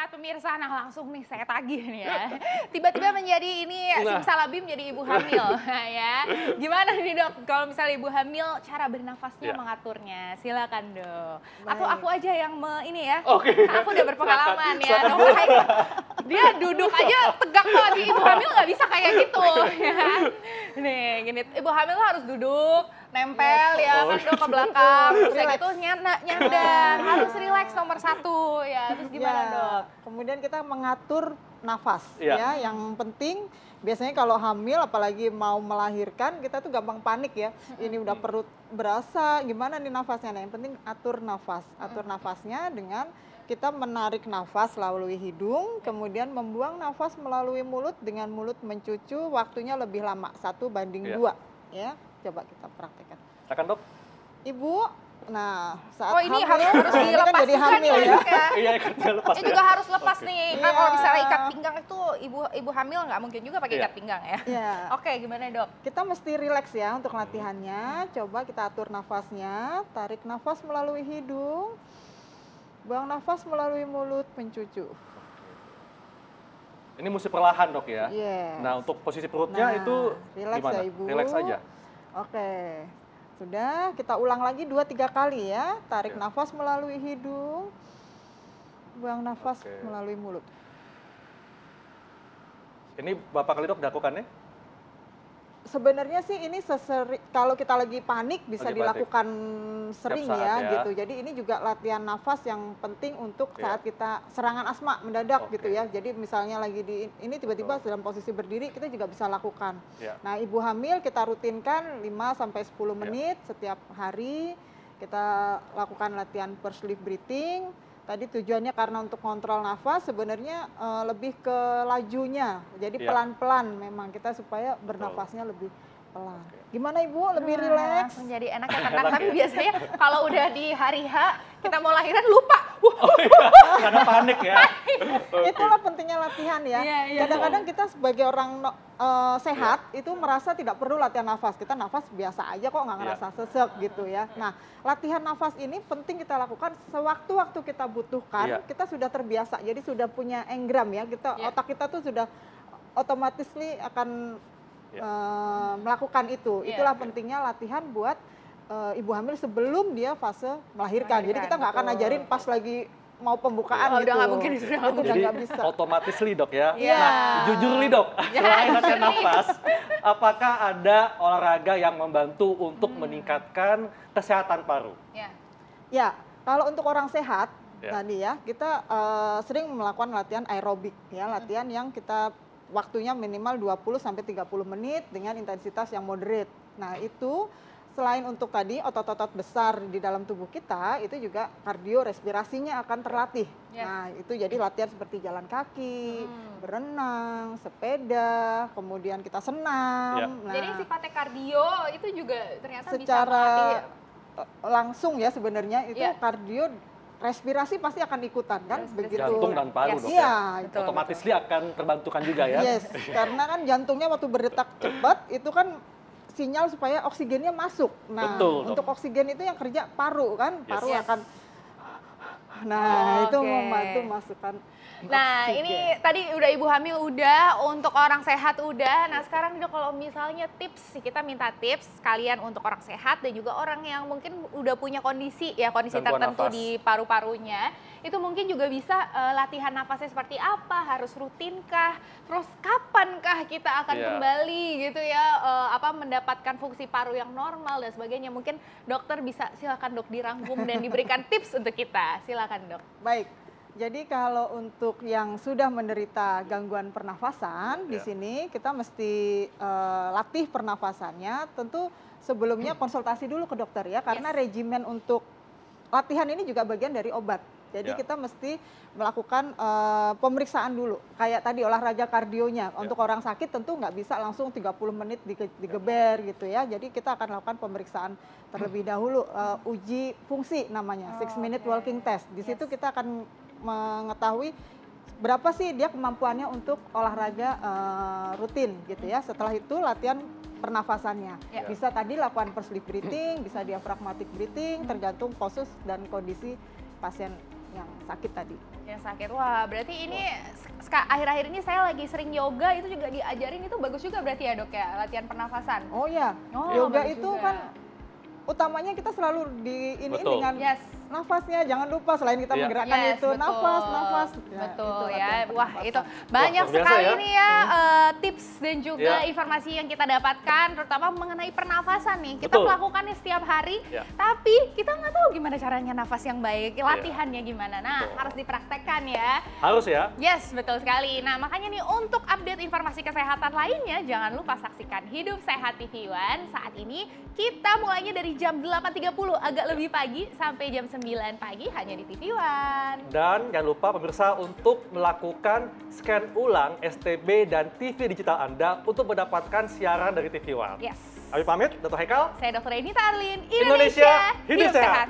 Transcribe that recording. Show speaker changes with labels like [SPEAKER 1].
[SPEAKER 1] sehat pemirsa, nah langsung nih saya tagih nih ya. Tiba-tiba menjadi ini simsalabim jadi ibu hamil ya. Gimana nih dok, kalau misalnya ibu hamil cara bernafasnya mengaturnya? Silakan dok. Aku aja yang ini ya, aku udah berpengalaman ya. Dia duduk aja tegak banget, ibu hamil nggak bisa kayak gitu ya. Nih gini, ibu hamil harus duduk, nempel ya kan dok ke belakang, terus kayak gitu nyandang, harus relax nomor 1 ya. Terus gimana dok?
[SPEAKER 2] Kemudian kita mengatur nafas ya, yang penting biasanya kalau hamil apalagi mau melahirkan kita tuh gampang panik ya. Ini udah perut berasa, gimana nih nafasnya? Nah, yang penting atur nafas, atur nafasnya dengan kita menarik nafas melalui hidung, kemudian membuang nafas melalui mulut dengan mulut mencucu, waktunya lebih lama 1:2 ya. Coba kita praktekkan.
[SPEAKER 3] Silakan dok.
[SPEAKER 2] Ibu, nah saat
[SPEAKER 1] ini
[SPEAKER 2] hamil,
[SPEAKER 1] harus dilepas
[SPEAKER 2] kan jadi hamil ya.
[SPEAKER 3] Iya, ikatnya lepas.
[SPEAKER 1] Ini juga harus lepas nih. Kan kalau misalnya ikat pinggang itu ibu hamil nggak mungkin juga pakai ikat pinggang ya. Oke, gimana dok?
[SPEAKER 2] Kita mesti rileks ya untuk latihannya. Coba kita atur nafasnya, tarik nafas melalui hidung, buang nafas melalui mulut, mencucu.
[SPEAKER 3] Ini mesti perlahan dok ya. Nah untuk posisi perutnya itu gimana?
[SPEAKER 2] Ya, Ibu.
[SPEAKER 3] Relax aja.
[SPEAKER 2] Oke, sudah kita ulang lagi 2-3 kali ya. Tarik nafas melalui hidung, buang nafas melalui mulut.
[SPEAKER 3] Ini berapa kali dok lakukannya?
[SPEAKER 2] Sebenarnya sih ini kalau kita lagi panik bisa dilakukan sering ya gitu. Jadi ini juga latihan nafas yang penting untuk saat kita serangan asma mendadak gitu ya. Jadi misalnya lagi ini tiba-tiba dalam posisi berdiri kita juga bisa lakukan. Nah, ibu hamil kita rutinkan 5-10 menit setiap hari. Kita lakukan latihan pursed lift breathing. Tadi tujuannya karena untuk kontrol nafas, sebenarnya lebih ke lajunya. Jadi pelan-pelan memang kita supaya bernafasnya lebih pelan. Gimana Ibu? Lebih rileks?
[SPEAKER 1] Menjadi enak ya kan? Tapi biasanya kalau udah di hari H, kita mau lahiran lupa.
[SPEAKER 3] Karena panik ya.
[SPEAKER 2] Itulah pentingnya latihan ya. Kadang-kadang kita sebagai orang sehat itu merasa tidak perlu latihan nafas. Kita nafas biasa aja kok, nggak ngerasa sesek gitu ya. Nah, latihan nafas ini penting kita lakukan sewaktu-waktu kita butuhkan. Kita sudah terbiasa, jadi sudah punya engram ya. Otak kita tuh sudah otomatis akan melakukan itu. Itulah pentingnya latihan buat ibu hamil sebelum dia fase melahirkan. Jadi kita nggak akan ajarin pas lagi mau pembukaan gitu.
[SPEAKER 1] Udah nggak mungkin,
[SPEAKER 3] Jadi
[SPEAKER 2] nggak bisa.
[SPEAKER 3] otomatis dok ya. Nah, jujur dok, selain latihan nafas, apakah ada olahraga yang membantu untuk meningkatkan kesehatan paru?
[SPEAKER 2] Ya, kalau untuk orang sehat tadi ya, kita sering melakukan latihan aerobik ya, latihan yang kita waktunya minimal 20-30 menit dengan intensitas yang moderate. Nah, itu selain untuk tadi otot-otot besar di dalam tubuh kita, itu juga kardio respirasinya akan terlatih. Nah, itu jadi latihan seperti jalan kaki, berenang, sepeda, kemudian kita senam. Nah,
[SPEAKER 1] jadi sifatnya kardio itu juga ternyata
[SPEAKER 2] secara
[SPEAKER 1] bisa melatih
[SPEAKER 2] langsung ya sebenarnya itu kardio. Respirasi pasti akan ikutan kan, begitu.
[SPEAKER 3] Jantung dan paru dok
[SPEAKER 2] ya.
[SPEAKER 3] Otomatis akan terbantukan juga ya.
[SPEAKER 2] Karena kan jantungnya waktu berdetak cepat itu kan sinyal supaya oksigennya masuk. Nah, untuk oksigen itu yang kerja paru kan, paru akan. Nah, itu membantu masukkan.
[SPEAKER 1] Nah, ini tadi udah ibu hamil udah, untuk orang sehat udah. Nah, sekarang juga kalau misalnya tips, kita minta tips kalian untuk orang sehat dan juga orang yang mungkin udah punya kondisi tertentu di paru-parunya. Itu mungkin juga bisa latihan nafasnya seperti apa, harus rutinkah, terus kapankah kita akan kembali gitu ya, mendapatkan fungsi paru yang normal dan sebagainya. Mungkin dokter bisa, silakan dok dirangkum dan diberikan tips untuk kita. Silakan dok.
[SPEAKER 2] Baik. Jadi kalau untuk yang sudah menderita gangguan pernafasan, di sini kita mesti latih pernafasannya. Tentu sebelumnya konsultasi dulu ke dokter ya, karena regimen untuk latihan ini juga bagian dari obat. Jadi kita mesti melakukan pemeriksaan dulu. Kayak tadi olahraga kardionya. Untuk orang sakit tentu nggak bisa langsung 30 menit digeber gitu ya. Jadi kita akan lakukan pemeriksaan terlebih dahulu. Uji fungsi namanya, 6-minute walking test. Di situ kita akan mengetahui berapa sih dia kemampuannya untuk olahraga rutin gitu ya. Setelah itu latihan pernafasannya. Bisa tadi lakukan pursed lift breathing, bisa diaphragmatic breathing, tergantung poses dan kondisi pasien yang sakit tadi.
[SPEAKER 1] Yang sakit. Wah, berarti ini akhir-akhir ini saya lagi sering yoga, itu juga diajarin, itu bagus juga berarti ya, Dok ya, latihan pernafasan.
[SPEAKER 2] Oh ya,
[SPEAKER 1] Oh,
[SPEAKER 2] yoga
[SPEAKER 1] bagus
[SPEAKER 2] itu
[SPEAKER 1] juga.
[SPEAKER 2] kan utamanya kita selalu
[SPEAKER 3] Betul.
[SPEAKER 2] dengan
[SPEAKER 1] Yes.
[SPEAKER 2] nafasnya, jangan lupa selain kita
[SPEAKER 3] Iya.
[SPEAKER 2] menggerakkan
[SPEAKER 1] Yes,
[SPEAKER 2] itu
[SPEAKER 1] betul.
[SPEAKER 2] nafas. Nah,
[SPEAKER 1] Betul
[SPEAKER 2] itu
[SPEAKER 1] ya.
[SPEAKER 2] latihan
[SPEAKER 1] Wah,
[SPEAKER 2] pernafasan.
[SPEAKER 1] itu banyak
[SPEAKER 3] luar biasa
[SPEAKER 1] sekali
[SPEAKER 3] ya.
[SPEAKER 1] nih ya tips dan juga
[SPEAKER 3] Iya.
[SPEAKER 1] informasi yang kita dapatkan, terutama mengenai pernafasan nih. Kita
[SPEAKER 3] Betul.
[SPEAKER 1] melakukannya setiap hari,
[SPEAKER 3] Iya.
[SPEAKER 1] tapi kita nggak tahu gimana caranya nafas yang baik, latihannya gimana. Nah,
[SPEAKER 3] Betul.
[SPEAKER 1] harus dipraktekkan ya.
[SPEAKER 3] Harus ya.
[SPEAKER 1] Yes, betul sekali. Nah, makanya nih untuk update informasi kesehatan lainnya, jangan lupa saksikan Hidup Sehat TV One. Saat ini kita mulainya dari jam 8.30, agak lebih pagi, sampai jam 9 pagi hanya di TV One.
[SPEAKER 3] Dan jangan lupa pemirsa untuk melakukan scan ulang STB dan TV digital Anda untuk mendapatkan siaran dari TV One.
[SPEAKER 1] Yes.
[SPEAKER 3] Kami pamit, Dr. Haikal.
[SPEAKER 1] Saya Dr. Renita Arlin,
[SPEAKER 3] Indonesia, hidup sehat.